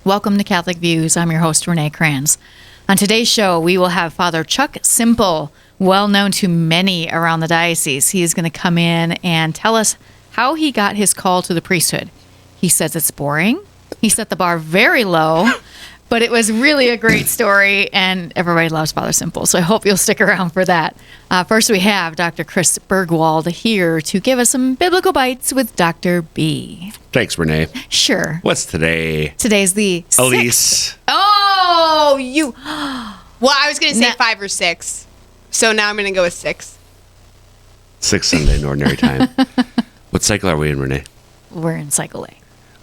Welcome to Catholic Views. I'm your host, Renae Kranz. On today's show, we will have Father Chuck Simple, well known to many around the diocese. He is going to come in and tell us how he got his call to the priesthood. He says it's boring. He set the bar very low, but it was really a great story, and everybody loves Father Simple, so I hope you'll stick around for that. First, we have Dr. Chris Bergwald here to give us some biblical bites with Dr. B. Thanks, Renae. Sure. What's today? Today's the Elise. 6th. Oh, you... Well, I was going to say 5 or 6, so now I'm going to go with 6. 6 Sunday in Ordinary Time. What cycle are we in, Renae? We're in cycle A.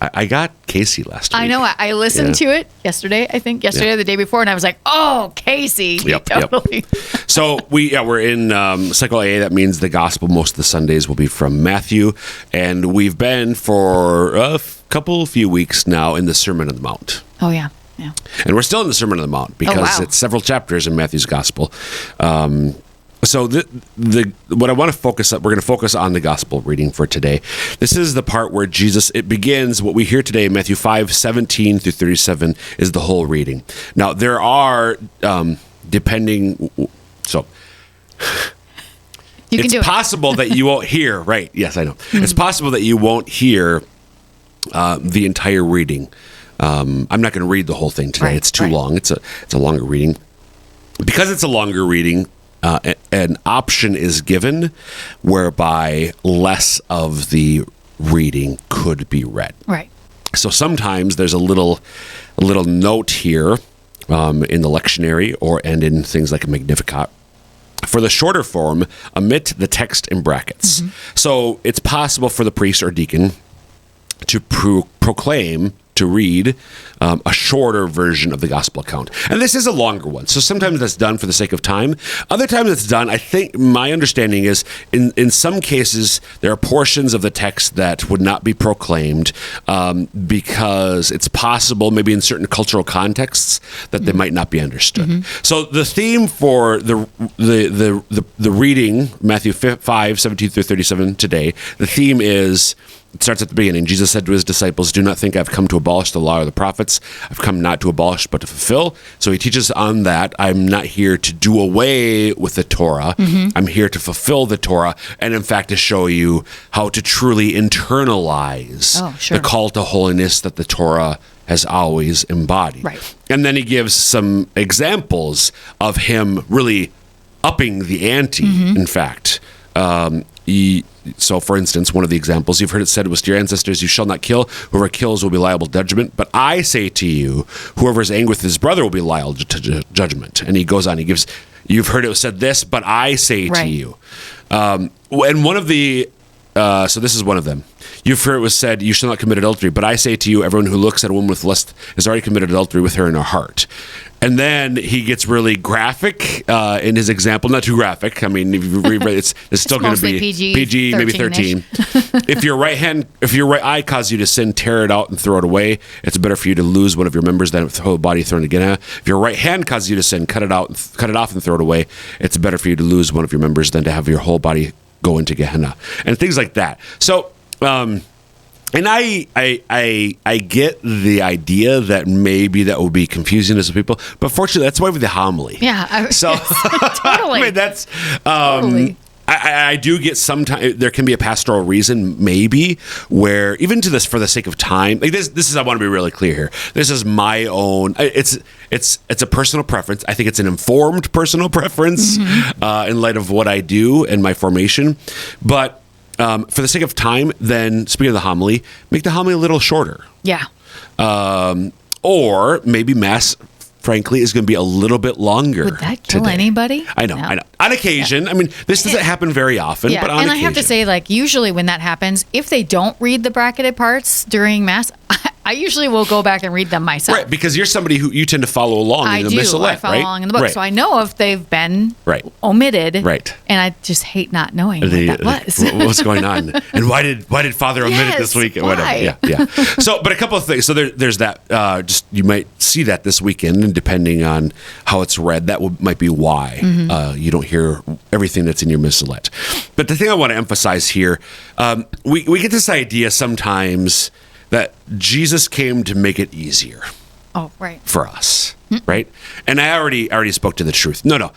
I got Casey last week. I know. I listened to it yesterday, I think. Yesterday or the day before, and I was like, oh, Casey. Yep. Totally. So we're in cycle A. That means the gospel most of the Sundays will be from Matthew. And we've been for a few weeks now in the Sermon on the Mount. Oh, yeah. Yeah. And we're still in the Sermon on the Mount because it's several chapters in Matthew's gospel. So what I want to focus on, we're going to focus on the gospel reading for today. This is the part where it begins, what we hear today, Matthew 5:17 through 37 is the whole reading. Now, there are, it's possible that you won't hear, right, yes, I know. Mm-hmm. It's possible that you won't hear the entire reading. I'm not going to read the whole thing today. Right, it's too long. It's a longer reading. Because it's a longer reading, an option is given whereby less of the reading could be read. Right. So sometimes there's a little note here in the lectionary and in things like a Magnificat. For the shorter form, omit the text in brackets. Mm-hmm. So it's possible for the priest or deacon to proclaim, to read a shorter version of the gospel account. And this is a longer one. So sometimes that's done for the sake of time. Other times it's done, I think my understanding is in some cases there are portions of the text that would not be proclaimed because it's possible maybe in certain cultural contexts that they might not be understood. Mm-hmm. So the theme for the reading, Matthew 5:17 through 37 today, the theme is, it starts at the beginning. Jesus said to his disciples, "Do not think I've come to abolish the law or the prophets. I've come not to abolish, but to fulfill." So he teaches on that. I'm not here to do away with the Torah. Mm-hmm. I'm here to fulfill the Torah, and in fact, to show you how to truly internalize the call to holiness that the Torah has always embodied. Right. And then he gives some examples of him really upping the ante, in fact. So, for instance, one of the examples, you've heard it said was to your ancestors, "You shall not kill. Whoever kills will be liable to judgment. But I say to you, whoever is angry with his brother will be liable to judgment." And he goes on, you've heard it said this, but I say to you. And one of the, so this is one of them. You've heard it was said, "You shall not commit adultery. But I say to you, everyone who looks at a woman with lust has already committed adultery with her in her heart." And then he gets really graphic in his example. Not too graphic. I mean, if you read it's still going to be PG, maybe 13. If your right eye causes you to sin, tear it out and throw it away. It's better for you to lose one of your members than the whole body thrown to Gehenna. If your right hand causes you to sin, cut it off and throw it away. It's better for you to lose one of your members than to have your whole body go into Gehenna, and things like that. So. And I get the idea that maybe that would be confusing to some people, but fortunately, that's why with the homily. Yeah. Totally. I mean, that's totally. I do get sometimes there can be a pastoral reason maybe where even to this for the sake of time, like this is I want to be really clear here. This is my own. It's a personal preference. I think it's an informed personal preference in light of what I do and my formation, but. For the sake of time, then, speaking of the homily, make the homily a little shorter. Yeah. Or maybe Mass, frankly, is going to be a little bit longer. Would that kill today. Anybody? I know. On occasion. Yeah. I mean, this doesn't happen very often, but on occasion. And I have to say, like, usually when that happens, if they don't read the bracketed parts during Mass, I usually will go back and read them myself. Right, because you're somebody who you tend to follow along in the Missalette, right? I follow along in the book, right. So I know if they've been omitted. Right. And I just hate not knowing what that was. What's going on? And why did Father omit it this week? Why? Whatever. Yeah. So, but a couple of things. So there's that. Just you might see that this weekend, and depending on how it's read, that might be why you don't hear everything that's in your Missalette. But the thing I want to emphasize here, we get this idea sometimes that Jesus came to make it easier. Oh, right. for us, right? And I already spoke to the truth. No.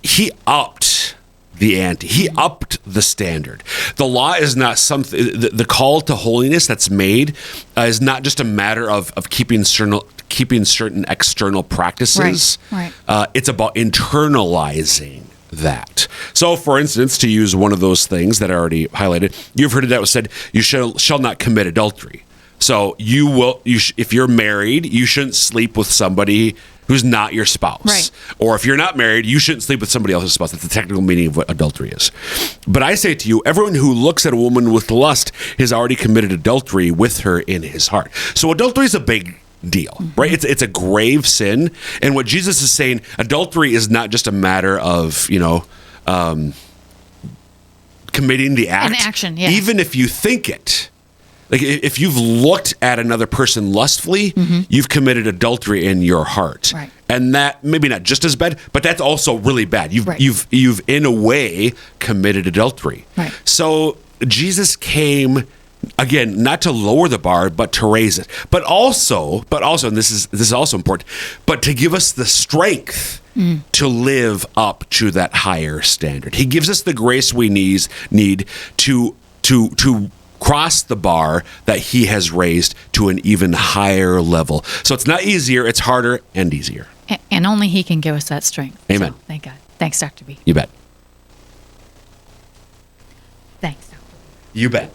He upped the ante. He upped the standard. The law is not something. The call to holiness that's made is not just a matter of keeping certain external practices. Right. It's about internalizing that. So, for instance, to use one of those things that I already highlighted, you've heard it that was said, "You shall not commit adultery." So if you're married, you shouldn't sleep with somebody who's not your spouse. Right. Or if you're not married, you shouldn't sleep with somebody else's spouse. That's the technical meaning of what adultery is. But I say to you, everyone who looks at a woman with lust has already committed adultery with her in his heart. So adultery is a big deal, right? It's a grave sin. And what Jesus is saying, adultery is not just a matter of, committing the act. An action, yeah. Even if you think it. Like if you've looked at another person lustfully, you've committed adultery in your heart. Right. And that maybe not just as bad, but that's also really bad. Right. You've in a way committed adultery. Right. So Jesus came again not to lower the bar, but to raise it. But also, and this is also important, but to give us the strength to live up to that higher standard. He gives us the grace we need to cross the bar that he has raised to an even higher level. So it's not easier, it's harder and easier. And only he can give us that strength. Amen. So, thank God. Thanks, Dr. B. You bet. Thanks, Dr. You bet.